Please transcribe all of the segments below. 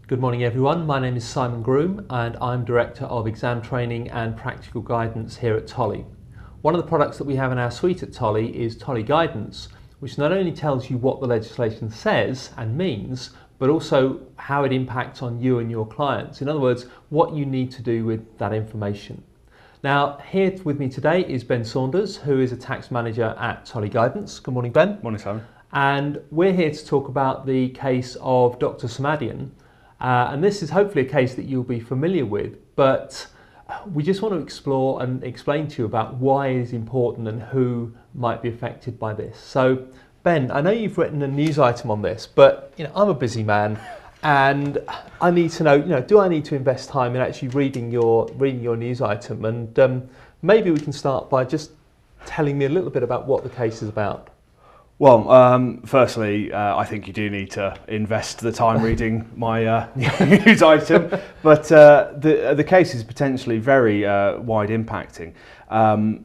Good morning everyone, my name is Simon Groom and I'm Director of Exam Training and Practical Guidance here at Tolley. One of the products that we have in our suite at Tolley is TolleyGuidance, which not only tells you what the legislation says and means, but also how it impacts on you and your clients. In other words, what you need to do with that information. Now, here with me today is Ben Saunders, who is a tax manager at TolleyGuidance. Good morning, Ben. Morning, Simon. And we're here to talk about the case of Dr. Samadian. And this is hopefully a case that you'll be familiar with, but we just want to explore and explain to you about why it is important and who might be affected by this. So, Ben, I know you've written a news item on this, but I'm a busy man, and I need to know, do I need to invest time in actually reading your news item? And maybe we can start by just telling me a little bit about what the case is about. Well, firstly, I think you do need to invest the time reading my news item, but the case is potentially very wide impacting.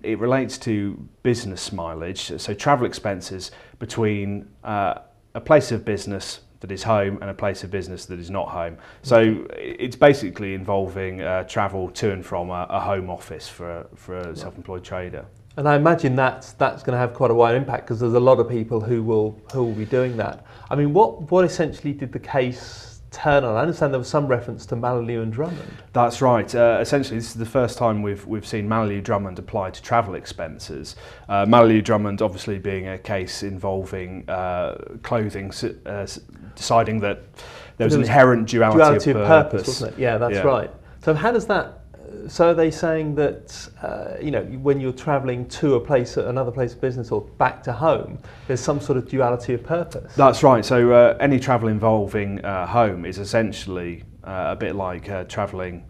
It relates to business mileage, so travel expenses between a place of business that is home and a place of business that is not home. So it's basically involving travel to and from a home office for a self-employed trader. And I imagine that's going to have quite a wide impact because there's a lot of people who will be doing that. I mean, what essentially did the case turn on? I understand there was some reference to Mallow and Drummond. That's right. Essentially, this is the first time we've seen Mallow Drummond apply to travel expenses. Mallow Drummond, obviously, being a case involving clothing, deciding that there was an inherent duality of purpose, wasn't it? Yeah, that's right. So how does that? So are they saying that when you're travelling to another place of business or back to home, there's some sort of duality of purpose? That's right. So any travel involving home is essentially a bit like travelling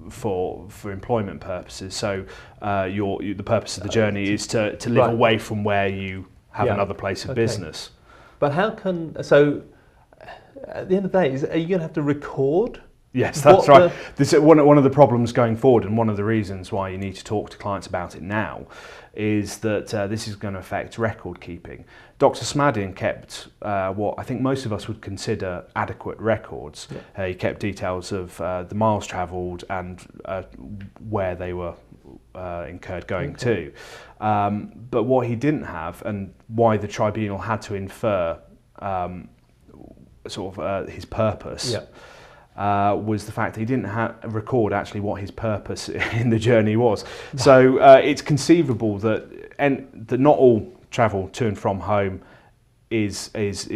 for employment purposes. So the purpose of the journey is to live away from where you have another place of business. But how can at the end of the day, are you going to have to record? Yes, that's right. This is one of the problems going forward, and one of the reasons why you need to talk to clients about it now is that this is going to affect record keeping. Dr. Samadian kept what I think most of us would consider adequate records. Yeah. He kept details of the miles travelled and where they were incurred going to. But what he didn't have, and why the tribunal had to infer his purpose, was the fact that he didn't record actually what his purpose in the journey was. So it's conceivable that not all travel to and from home is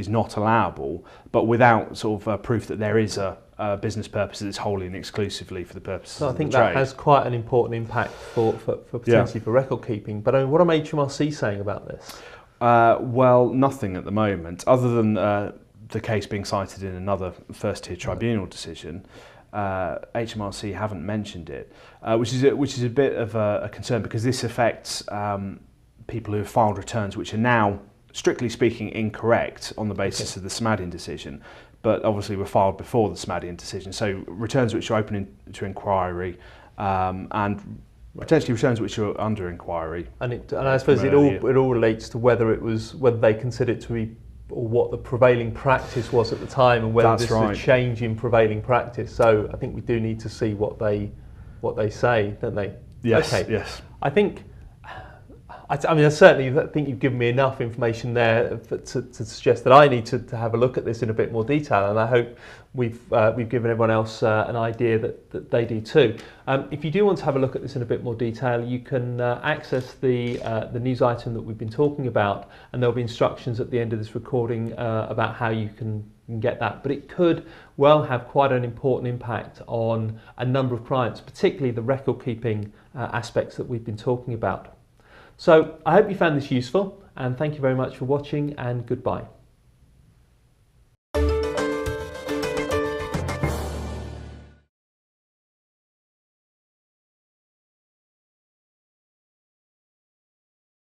not allowable, but without proof that there is a business purpose that's wholly and exclusively for the purposes of the trade. I think that has quite an important impact for potentially for record keeping. But what are HMRC saying about this? Well, nothing at the moment, other than the case being cited in another first-tier tribunal decision. HMRC haven't mentioned it, which is a bit of a concern, because this affects people who have filed returns which are now, strictly speaking, incorrect on the basis of the Samadian decision, but obviously were filed before the Samadian decision. So returns which are open to inquiry and potentially returns which are under inquiry. And I suppose it all relates to whether they consider it to be, or what the prevailing practice was at the time, and whether this is a change in prevailing practice. So I think we do need to see what they say, don't they? Yes. Okay. Yes. I certainly think you've given me enough information there to suggest that I need to have a look at this in a bit more detail, and I hope we've given everyone else an idea that they do too. If you do want to have a look at this in a bit more detail, you can access the news item that we've been talking about, and there'll be instructions at the end of this recording about how you can get that. But it could well have quite an important impact on a number of clients, particularly the record keeping aspects that we've been talking about. So I hope you found this useful, and thank you very much for watching, and goodbye.